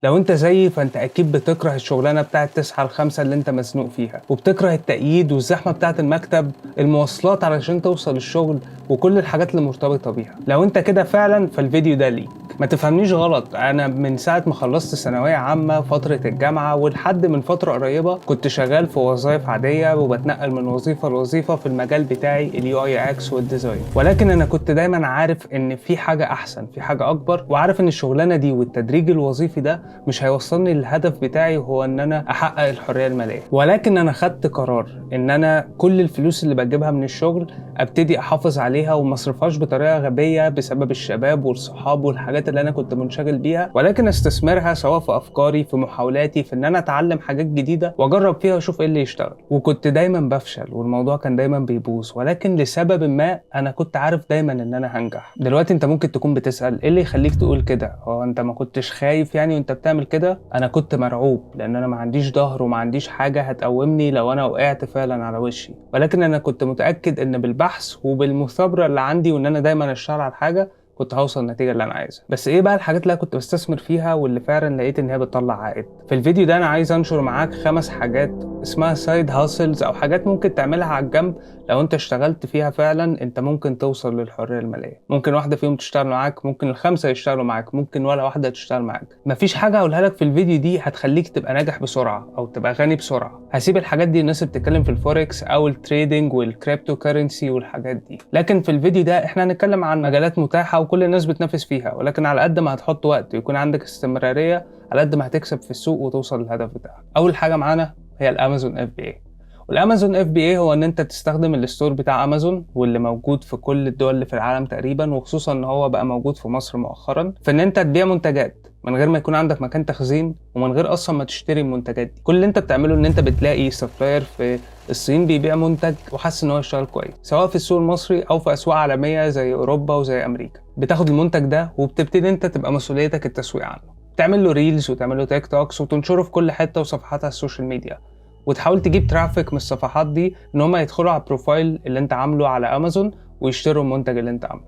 لو انت زيي فانت اكيد بتكره الشغلانه بتاعت 9 ل 5 اللي انت مزنوق فيها، وبتكره التأييد والزحمه بتاعت المكتب، المواصلات علشان توصل الشغل، وكل الحاجات اللي مرتبطه بيها. لو انت كده فعلا فالفيديو ده ليك. ما تفهمنيش غلط، انا من ساعه ما خلصت ثانويه عامه فتره الجامعه ولحد من فتره قريبه كنت شغال في وظائف عاديه وبتنقل من وظيفه لوظيفه في المجال بتاعي اليو اي اكس والديزاين، ولكن انا كنت دايما عارف ان في حاجه احسن، في حاجه اكبر، وعارف ان الشغلانه دي والتدريج الوظيفي ده مش هيوصلني للهدف بتاعي، وهو ان انا احقق الحريه الماليه. ولكن انا خدت قرار ان انا كل الفلوس اللي بجيبها من الشغل ابتدي احافظ عليها وما اصرفهاش بطريقه غبيه بسبب الشباب والصحاب والحاجات اللي انا كنت منشغل بيها، ولكن استثمرها سواء في افكاري، في محاولاتي، في ان انا اتعلم حاجات جديده واجرب فيها واشوف ايه اللي يشتغل. وكنت دايما بفشل والموضوع كان دايما بيبوظ، ولكن لسبب ما انا كنت عارف دايما ان انا هنجح. دلوقتي انت ممكن تكون بتسال ايه اللي يخليك تقول كده؟ هو انت ما كنتش خايف يعني وانت بتعمل كده؟ انا كنت مرعوب، لان انا ما عنديش ظهر وما عنديش حاجه هتقومني لو انا وقعت فعلا على وشي، ولكن انا كنت متاكد ان بالبحث وبالمثابره اللي عندي وان انا دايما اشتغل على حاجه كنت هوصل النتيجه اللي انا عايزها. بس ايه بقى الحاجات اللي انا كنت بستثمر فيها واللي فعلا لقيت ان هي بتطلع عائد؟ في الفيديو ده انا عايز انشر معاك 5 حاجات اسمها سايد هاسلز، او حاجات ممكن تعملها على الجنب لو انت اشتغلت فيها فعلا انت ممكن توصل للحريه الماليه. ممكن واحده فيهم تشتغل معاك، ممكن ال5 يشتغلوا معاك، ممكن ولا واحده تشتغل معاك. مفيش حاجه هقولها لك في الفيديو دي هتخليك تبقى ناجح بسرعه او تبقى غني بسرعه. هسيب الحاجات دي الناس اللي بتتكلم في الفوركس او التريدنج والكريبتو كارنسي والحاجات دي، لكن في الفيديو ده احنا هنتكلم عن مجالات متاحه وكل الناس بتنافس فيها، ولكن على قد ما هتحط وقت ويكون عندك استمراريه على قد ما هتكسب في السوق وتوصل للهدف بتاعك. اول حاجه معانا هي الامازون اف بي اي. والامازون اف بي اي هو ان انت تستخدم الستور بتاع امازون واللي موجود في كل الدول اللي في العالم تقريبا، وخصوصا ان هو بقى موجود في مصر مؤخرا، في ان انت تبيع منتجات من غير ما يكون عندك مكان تخزين ومن غير اصلا ما تشتري المنتجات دي. كل اللي انت بتعمله ان انت بتلاقي سبلاير في الصين بيبيع منتج وحاسس ان هو يشتغل كويس سواء في السوق المصري او في اسواق عالميه زي اوروبا وزي امريكا. بتاخد المنتج ده وبتبتدي انت تبقى مسؤوليتك التسويق عنه، تعمل له ريلز وتعمل له تيك توكس وتنشره في كل حته وصفحات على السوشيال ميديا، وتحاول تجيب ترافيك من الصفحات دي ان هم يدخلوا على البروفايل اللي انت عامله على امازون ويشتروا المنتج اللي انت عامله،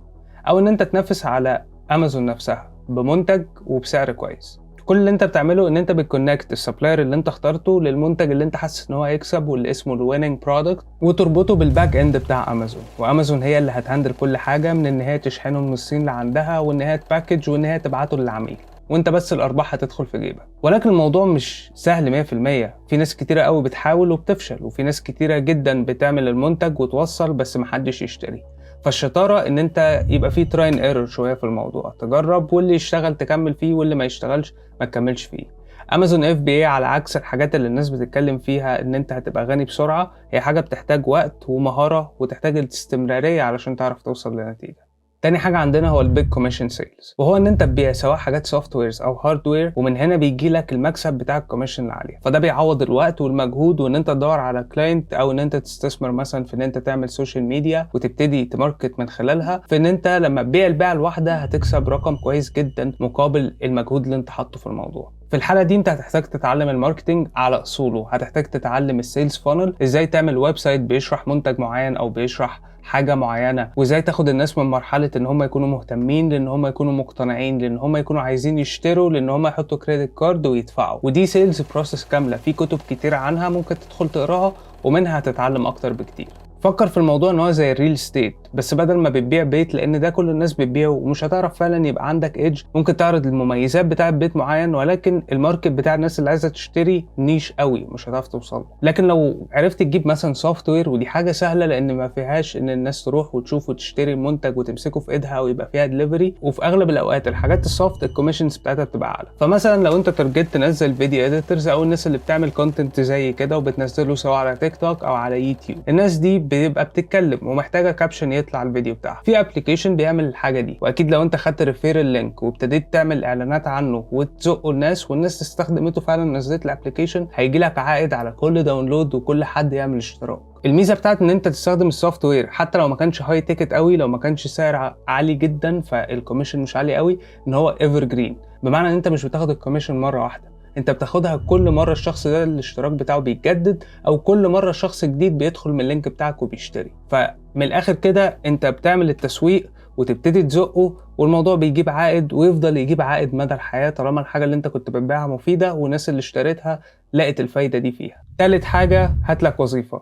او ان انت تنافس على امازون نفسها بمنتج وبسعر كويس. كل اللي انت بتعمله ان انت بتكونكت السبلاير اللي انت اخترته للمنتج اللي انت حاسس ان هو هيكسب واللي اسمه الويننج برودكت، وتربطه بالباك اند بتاع امازون، وامازون هي اللي هتهندل كل حاجه من ان هي تشحنه من الصين اللي عندها وان هي تباكج وان هي تبعته للعميل، وانت بس الارباح هتدخل في جيبك. ولكن الموضوع مش سهل 100%، في ناس كتيره قوي بتحاول وبتفشل، وفي ناس كتيره جدا بتعمل المنتج وتوصل بس محدش يشتري. فالشطاره ان انت يبقى فيه تراين ايرور شويه في الموضوع، تجرب واللي يشتغل تكمل فيه واللي ما يشتغلش ما تكملش فيه. امازون اف بي اي على عكس الحاجات اللي الناس بتتكلم فيها ان انت هتبقى غني بسرعه، هي حاجه بتحتاج وقت ومهاره وتحتاج الاستمراريه علشان تعرف توصل لنتيجه. تاني حاجة عندنا هو البيج كوميشن سيلز، وهو ان انت تبيع سواء حاجات سوفت ويرز او هاردوير، ومن هنا بيجي لك المكسب بتاع الكوميشن العالية. فده بيعوض الوقت والمجهود وان انت تدور على كلاينت، او ان انت تستثمر مثلا في ان انت تعمل سوشيال ميديا وتبتدي تماركت من خلالها، في ان انت لما تبيع البيعة الواحدة هتكسب رقم كويس جدا مقابل المجهود اللي انت حاطه في الموضوع. في الحالة دي انت هتحتاج تتعلم الماركتينج على اصوله، هتحتاج تتعلم السيلز فانل، ازاي تعمل ويب سايت بيشرح منتج معين او بيشرح حاجة معينة، وازاي تاخد الناس من مرحلة ان هم يكونوا مهتمين لان هم يكونوا مقتنعين، لان هم يكونوا عايزين يشتروا، لان هم يحطوا كريدت كارد ويدفعوا. ودي سيلز بروسيس كاملة، في كتب كتير عنها ممكن تدخل تقراها ومنها هتتعلم اكتر بكتير. فكر في الموضوع ان هو زي الريل ستيت، بس بدل ما بتبيع بيت، لان ده كل الناس بتبيعه ومش هتعرف فعلا يبقى عندك ايدج. ممكن تعرض المميزات بتاعه بيت معين، ولكن الماركت بتاع الناس اللي عايزه تشتري نيش قوي مش هتعرف توصل. لكن لو عرفت تجيب مثلا سوفت وير، ودي حاجه سهله لان ما فيهاش ان الناس تروح وتشوف وتشتري المنتج وتمسكه في ايدها ويبقى فيها دليفري، وفي اغلب الاوقات الحاجات السوفت الكوميشنز بتاعتها بتبقى اعلى. فمثلا لو انت تارجت تنزل فيديو اديتورز او الناس اللي بتعمل كونتنت زي كده وبتنزله سواء على تيك توك او على يوتيوب، الناس دي بيبقى بتتكلم ومحتاجه كابشن يطلع الفيديو بتاعها. في ابلكيشن بيعمل الحاجه دي، واكيد لو انت خدت ريفيرال لينك وابتديت تعمل اعلانات عنه وتزقه الناس والناس تستخدمته فعلا، نزلت الابلكيشن هيجي لك عائد على كل داونلود وكل حد يعمل اشتراك. الميزه بتاعت ان انت تستخدم السوفت وير حتى لو ما كانش هاي تيكت قوي، لو ما كانش سعر عالي جدا فالكوميشن مش عالي قوي، ان هو ايفر جرين، بمعنى ان انت مش بتاخد الكوميشن مره واحده، انت بتاخدها كل مره الشخص ده الاشتراك بتاعه بيتجدد، او كل مره شخص جديد بيدخل من اللينك بتاعك وبيشتري. فمن الاخر كده انت بتعمل التسويق وتبتدي تزقه، والموضوع بيجيب عائد ويفضل يجيب عائد مدى الحياة طالما الحاجة اللي انت كنت بتبيعها مفيدة والناس اللي اشتريتها لقت الفايدة دي فيها. تالت حاجة، هاتلك وظيفة.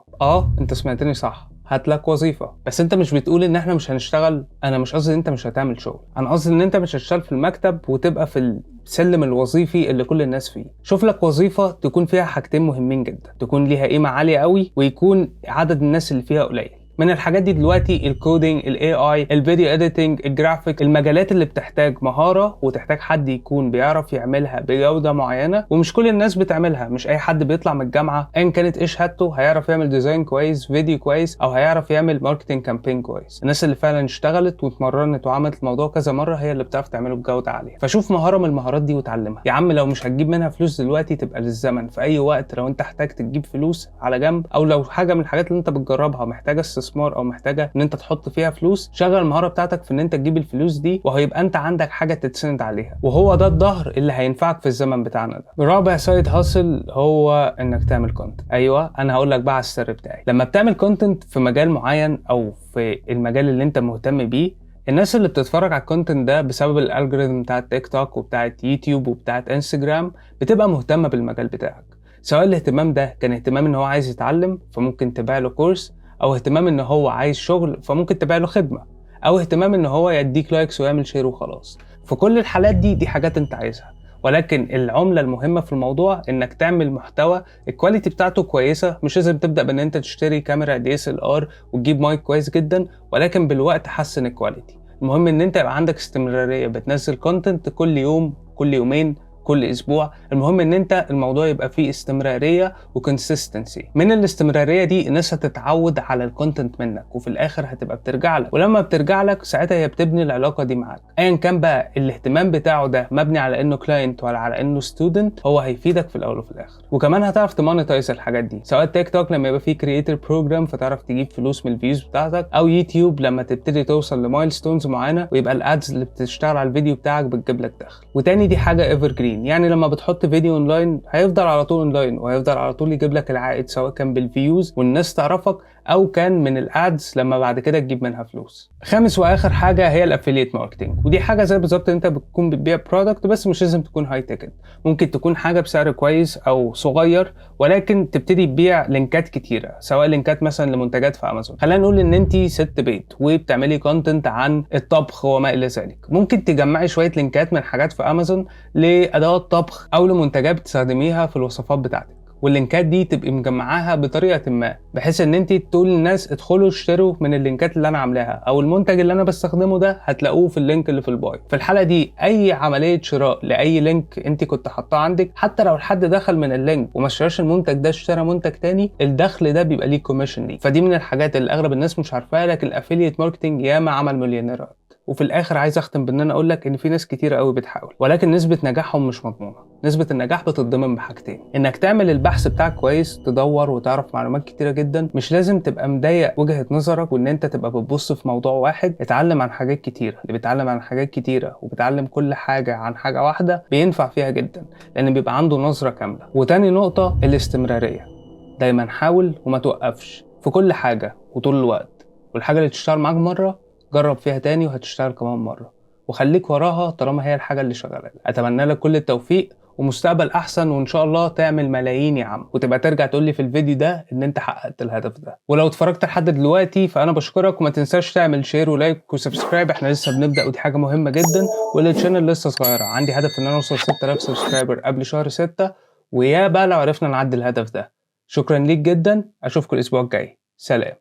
انت سمعتني صح، هاتلك وظيفة. بس انت مش بتقول ان احنا مش هنشتغل. انا مش قصدي ان انت مش هتعمل شغل، انا قصدي ان انت مش هتشتغل في المكتب وتبقى في السلم الوظيفي اللي كل الناس فيه. شوف لك وظيفة تكون فيها حاجتين مهمين جدا، تكون ليها قيمة عالية قوي ويكون عدد الناس اللي فيها قليل. من الحاجات دي دلوقتي الكودينج، الاي اي، الفيديو اديتنج، الجرافيك، المجالات اللي بتحتاج مهارة وتحتاج حد يكون بيعرف يعملها بجودة معينة، ومش كل الناس بتعملها. مش اي حد بيطلع من الجامعة ايا كانت ايه شهادته هيعرف يعمل ديزاين كويس، فيديو كويس، او هيعرف يعمل ماركتنج كامبين كويس. الناس اللي فعلا اشتغلت واتمرنت وعملت الموضوع كذا مرة هي اللي بتعرف تعمله بجودة عالية. فشوف مهارة من المهارات دي وتعلمها. يا عم لو مش هتجيب منها فلوس دلوقتي تبقى للزمن، في اي وقت لو انت احتاج تجيب فلوس على جنب، او لو حاجة من الحاجات اللي انت بتجربها محتاجة استثمار او محتاجة ان انت تحط فيها فلوس، شغل المهاره بتاعتك في ان انت تجيب الفلوس دي، وهيبقى انت عندك حاجه تتسند عليها، وهو ده الظهر اللي هينفعك في الزمن بتاعنا ده. رابع سايد هاسل هو انك تعمل كونتنت. ايوه انا هقول لك بقى على السر بتاعي. لما بتعمل كونتنت في مجال معين او في المجال اللي انت مهتم بيه، الناس اللي بتتفرج على الكونتنت ده بسبب الالجوريثم بتاعت تيك توك وبتاعت يوتيوب وبتاعت انستجرام بتبقى مهتمه بالمجال بتاعك. سواء الاهتمام ده كان اهتمام ان هو عايز يتعلم فممكن تبيع له كورس، او اهتمام ان هو عايز شغل فممكن تبيع له خدمة، او اهتمام ان هو يديك لايكس ويعمل شير وخلاص. في كل الحالات دي حاجات انت عايزها، ولكن العملة المهمة في الموضوع انك تعمل محتوى الكواليتي بتاعته كويسة. مش لازم تبدأ بان انت تشتري كاميرا DSLR وتجيب مايك كويس جدا، ولكن بالوقت حسن الكواليتي. المهم ان انت يبقى عندك استمرارية، بتنزل كونتنت كل يوم، كل يومين، كل اسبوع. المهم ان انت الموضوع يبقى فيه استمراريه وكونسيستنسي. من الاستمراريه دي الناس هتتعود على الكونتنت منك، وفي الاخر هتبقى بترجع لك، ولما بترجع لك ساعتها هي بتبني العلاقه دي معاك. ايا كان بقى الاهتمام بتاعه ده مبني على انه كلاينت ولا على انه ستودنت، هو هيفيدك في الاول وفي الاخر. وكمان هتعرف تمونيتايز الحاجات دي، سواء تيك توك لما يبقى فيه كرييتور بروجرام فتعرف تجيب فلوس من الفيوز بتاعتك، او يوتيوب لما تبتدي توصل لمايلستونز معينه ويبقى الادز اللي بتشتغل على الفيديو بتاعك بتجيب لك دخل. وتاني دي حاجه ايفر جرين، يعني لما بتحط فيديو اونلاين هيفضل على طول اونلاين وهيفضل على طول يجيب لك العائد، سواء كان بالفيوز والناس تعرفك او كان من الادز لما بعد كده تجيب منها فلوس. خامس واخر حاجه هي الافيليت ماركتنج، ودي حاجه زي بالظبط انت بتكون بتبيع برودكت، بس مش لازم تكون هاي تيكت. ممكن تكون حاجه بسعر كويس او صغير، ولكن تبتدي تبيع لينكات كتيره، سواء لينكات مثلا لمنتجات في امازون. خلينا نقول ان انت ست بيت وبتعملي كونتنت عن الطبخ وما الى ذلك، ممكن تجمعي شويه لينكات من حاجات في امازون لادوات طبخ او لمنتجات بتستخدميها في الوصفات بتاعتك، واللينكات دي تبقي مجمعاها بطريقه ما، بحيث ان انت تقول للناس ادخلوا اشتروا من اللينكات اللي انا عاملاها، او المنتج اللي انا بستخدمه ده هتلاقوه في اللينك اللي في الباي. في الحاله دي اي عمليه شراء لاي لينك انت كنت حاطاه عندك، حتى لو الحد دخل من اللينك وما اشتراش المنتج ده اشترى منتج تاني، الدخل ده بيبقى ليه كوميشن ليه. فدي من الحاجات اللي اغلب الناس مش عارفاها، لكن الافيليت ماركتنج ياما عمل مليونيرات. وفي الاخر عايز اختم بان انا اقول لك ان في ناس كتيره قوي بتحاول، ولكن نسبه نجاحهم مش مضمونه. نسبه النجاح بتتضمن بحاجتين: انك تعمل البحث بتاعك كويس، تدور وتعرف معلومات كتيره جدا، مش لازم تبقى مضايق وجهه نظرك وان انت تبقى بتبص في موضوع واحد. اتعلم عن حاجات كتيره، اللي بيتعلم عن حاجات كتيره وبيتعلم كل حاجه عن حاجه واحده بينفع فيها جدا، لان بيبقى عنده نظره كامله. وتاني نقطه الاستمراريه، دايما حاول وما توقفش في كل حاجه وطول الوقت، والحاجه اللي تشتغل معاك مره جرب فيها تاني وهتشتغل كمان مرة، وخليك وراها طالما هي الحاجة اللي شغالة. اتمنى لك كل التوفيق ومستقبل احسن، وان شاء الله تعمل ملايين يا عم، وتبقى ترجع تقول لي في الفيديو ده ان انت حققت الهدف ده. ولو اتفرجت لحد دلوقتي فانا بشكرك، وما تنساش تعمل شير ولايك وسبسكرايب، احنا لسه بنبدا ودي حاجه مهمه جدا، والشانل لسه صغيره. عندي هدف ان انا اوصل 6000 سبسكرايبر قبل شهر 6، ويا بقى لو عرفنا نعدي الهدف ده. شكرا ليك جدا، اشوفكم الاسبوع الجاي، سلام.